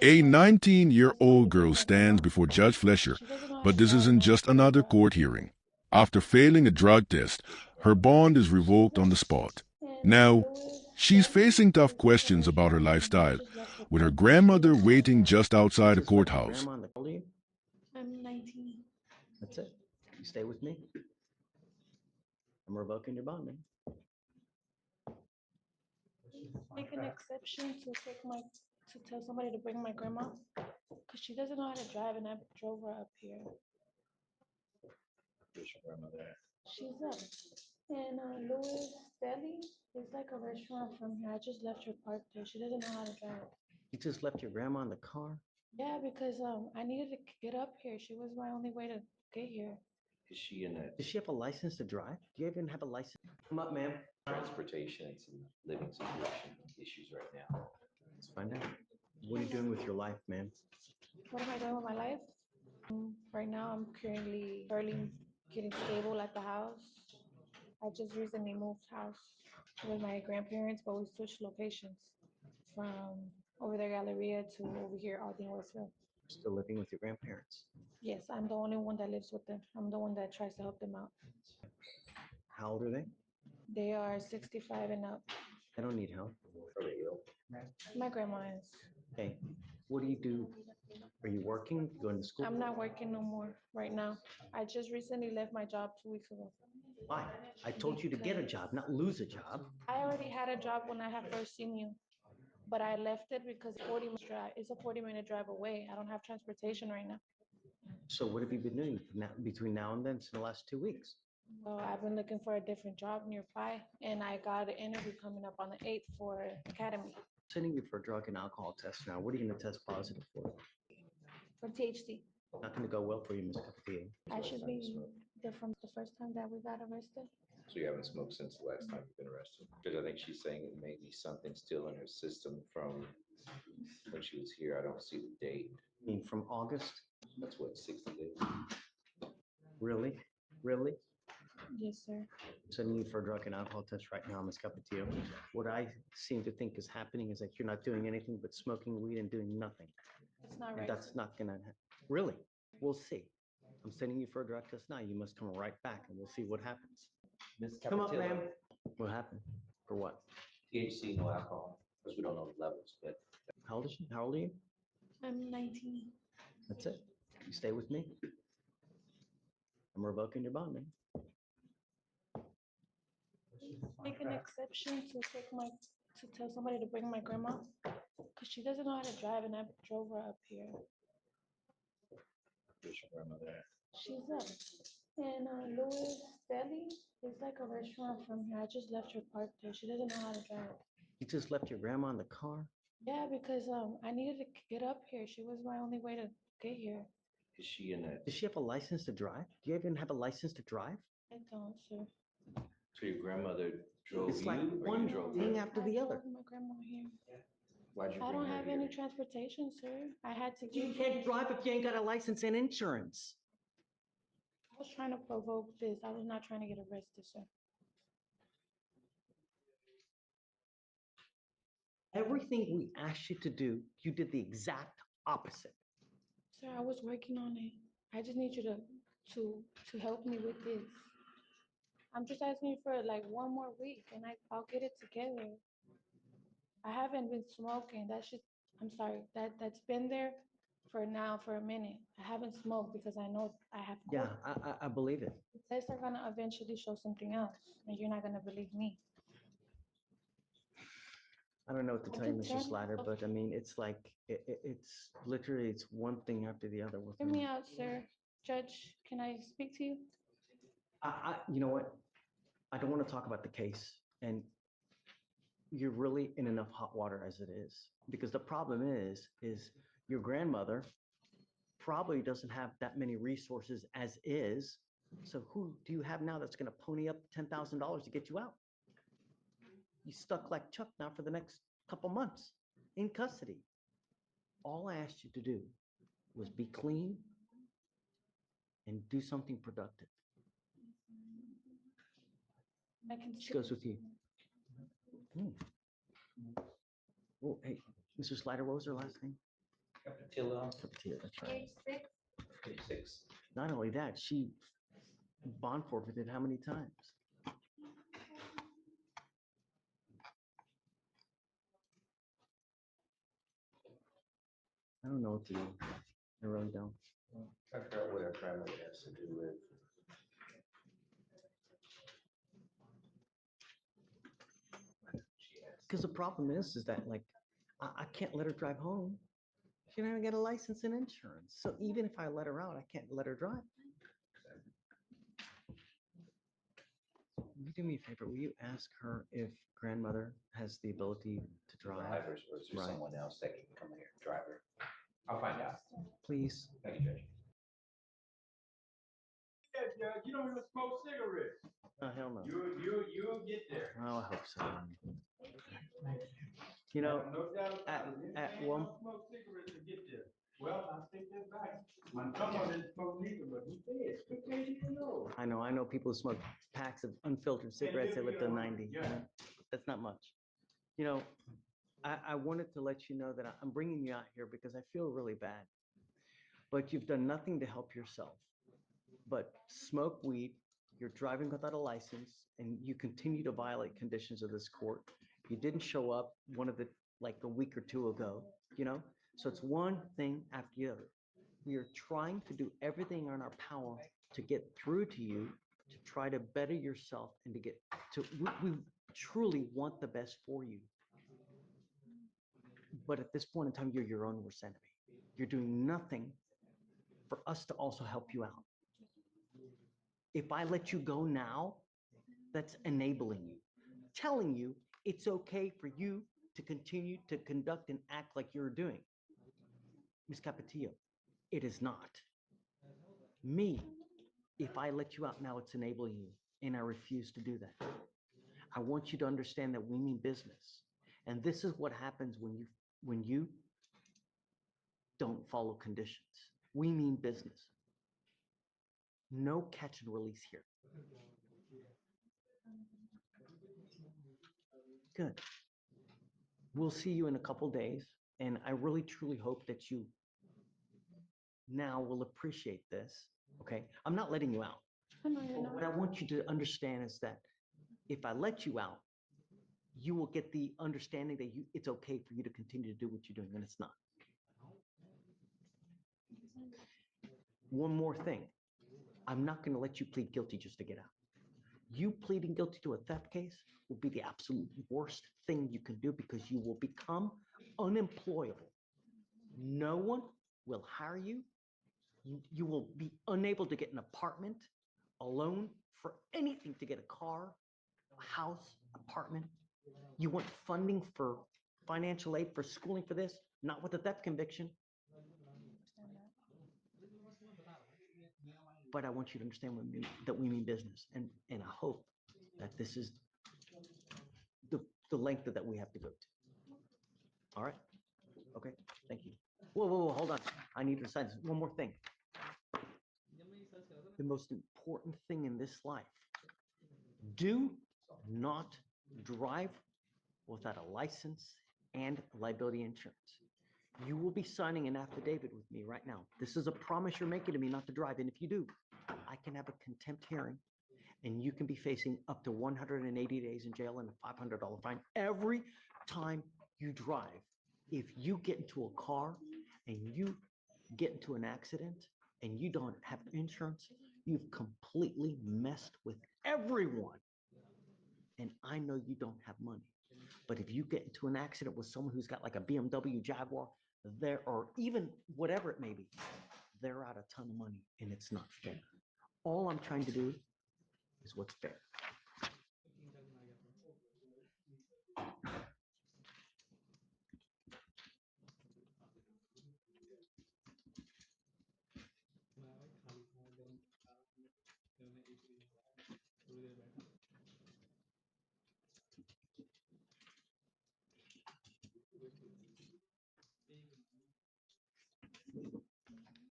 A 19-year-old girl stands before Judge Fleischer, but this isn't just another court hearing. After failing a drug test, her bond is revoked on the spot. Now, she's facing tough questions about her lifestyle, with her grandmother waiting just outside a courthouse. I'm 19. That's it. You stay with me. I'm revoking your bond, man. Make an exception to tell somebody to bring my grandma because she doesn't know how to drive and I drove her up here. Where's your grandmother at? She's up in Louis Deli. It's like a restaurant from here. I just left her parked there. She doesn't know how to drive. You just left your grandma in the car? Yeah, because I needed to get up here. She was my only way to get here. Is she in a Does she have a license to drive? Do you even have a license? Come up, ma'am. transportation and some living situation issues right now? Let's find out. What are you doing with your life, man? What am I doing with my life? Right now, I'm currently barely getting stable at the house. I just recently moved house with my grandparents, but we switched locations from over there Galleria to over here, Aldine Westville. Still living with your grandparents. Yes, I'm the only one that lives with them. I'm the one that tries to help them out. How old are they? They are 65 and up. I don't need help. Are they ill? My grandma is. Okay. What do you do? Are you working? Going to school? I'm not working no more right now. I just recently left my job 2 weeks ago. Why? I told you to get a job, not lose a job. I already had a job when I had first seen you, but I left it because 40 minute drive. It's a 40-minute drive away. I don't have transportation right now. So what have you been doing between now and then, in the last 2 weeks? Well, I've been looking for a different job nearby, and I got an interview coming up on the 8th for Academy Sending you for a drug and alcohol test now. What are you going to test positive for? for THC. Not going to go well for you, Miss Castillo. I should be there from the first time that we got arrested. So you haven't smoked since the last time you've been arrested? Because I think she's saying it may be something still in her system from when she was here. I don't see the date. I mean, from August? That's what, 60 days? Really? Really? Yes, sir. Sending you for a drug and alcohol test right now, Miss Capetillo. What I seem to think is happening is that you're not doing anything but smoking weed and doing nothing. It's not And right. that's not gonna really. We'll see. I'm sending you for a drug test now. You must come right back, and we'll see what happens. Ms. Come up, Capetillo, ma'am. What happened? For what? THC, no alcohol. Because we don't know the levels, but How old is she? How old are you? I'm 19. That's it. You stay with me. I'm revoking your bond, man. Make an exception to tell somebody to bring my grandma because she doesn't know how to drive and I drove her up here. where's your grandmother at? She's up in Louis Deli. It's like a restaurant from here. I just left her parked there. She doesn't know how to drive. You just left your grandma in the car? Yeah, because I needed to get up here. She was my only way to get here. Is she in a Does she have a license to drive? Do you even have a license to drive? I don't, sir. So your grandmother drove It's you, like or one you drove thing her? after I the other. drove my grandma here. Why'd you I bring don't her have here? any transportation, sir. I had to You get can't drive if you ain't got a license and insurance. I was trying to provoke this. I was not trying to get arrested, sir. Everything we asked you to do, you did the exact opposite. Sir, I was working on it. I just need you to to help me with this. I'm just asking you for like one more week and I'll get it together. I haven't been smoking. That should I'm sorry. That's been there for now for a minute. I haven't smoked because I know I have Yeah, court. I believe it. The tests are gonna eventually show something else, and you're not gonna believe me. I don't know what to I tell you, did Mr. turn Slider, myself. but I mean, it's like it's literally it's one thing after the other with Hear me. me out, sir. Judge, can I speak to you? You know what? I don't want to talk about the case, and you're really in enough hot water as it is. Because the problem is your grandmother probably doesn't have that many resources as is. So who do you have now that's going to pony up $10,000 to get you out? You stuck like Chuck now for the next couple months in custody. All I asked you to do was be clean and do something productive. I can She goes with you. Hmm. Oh, hey, Mr. Slider, what was her last name? Capatillo, Capatillo, that's right. 86. Not only that, she bond forfeited how many times? I don't know what to do. I really don't. I forgot what our grandmother has to do with. She has. Because the problem is that like I can't let her drive home. She don't even get a license and insurance. So even if I let her out, I can't let her drive. Will you do me a favor? Will you ask her if grandmother has the ability to drive? Drivers, or is there Right. someone else that can come in here and drive her? I'll find out. Please. Thank you, Judge. Yeah, Judge, you don't even smoke cigarettes. Oh, hell no. You'll get there. Oh, I hope so. You know, No doubt at, about it. at Anything one, don't smoke cigarettes to get there. Well, I take that back. My someone didn't smoke neither, but he did. Who cares if you know? I know people who smoke packs of unfiltered cigarettes that live to 90. Yeah. You know? That's not much. You know, I wanted to let you know that I'm bringing you out here because I feel really bad. But you've done nothing to help yourself. But smoke weed, you're driving without a license, and you continue to violate conditions of this court. You didn't show up like a week or two ago, you know? So it's one thing after the other. We are trying to do everything in our power to get through to you, to try to better yourself and to get to, we truly want the best for you. But at this point in time, you're your own worst enemy. You're doing nothing for us to also help you out. If I let you go now, that's enabling you, telling you it's okay for you to continue to conduct and act like you're doing. Ms. Capatillo, it is not. Me, if I let you out now, it's enabling you, and I refuse to do that. I want you to understand that we mean business. And this is what happens when you don't follow conditions. We mean business. No catch and release here. Good. We'll see you in a couple days, and I really truly hope that you now will appreciate this. Okay, I'm not letting you out. I know you're What not. I want you to understand is that if I let you out, you will get the understanding that it's okay for you to continue to do what you're doing, and it's not. One more thing. I'm not going to let you plead guilty just to get out. You pleading guilty to a theft case will be the absolute worst thing you can do because you will become unemployable. No one will hire you. You will be unable to get an apartment, a loan for anything, to get a car, a house, apartment. You want funding for financial aid for schooling for this, not with a theft conviction. But I want you to understand that we mean business, and I hope that this is the length that we have to go to. All right? Okay, thank you. Whoa, hold on. I need to decide one more thing. The most important thing in this life, do not drive without a license and liability insurance. You will be signing an affidavit with me right now. This is a promise you're making to me not to drive. And if you do, I can have a contempt hearing and you can be facing up to 180 days in jail and a $500 fine every time you drive. If you get into a car and you get into an accident and you don't have insurance, you've completely messed with everyone. And I know you don't have money. But if you get into an accident with someone who's got like a BMW Jaguar, or even whatever it may be, they're out a ton of money and it's not fair. All I'm trying to do is what's fair.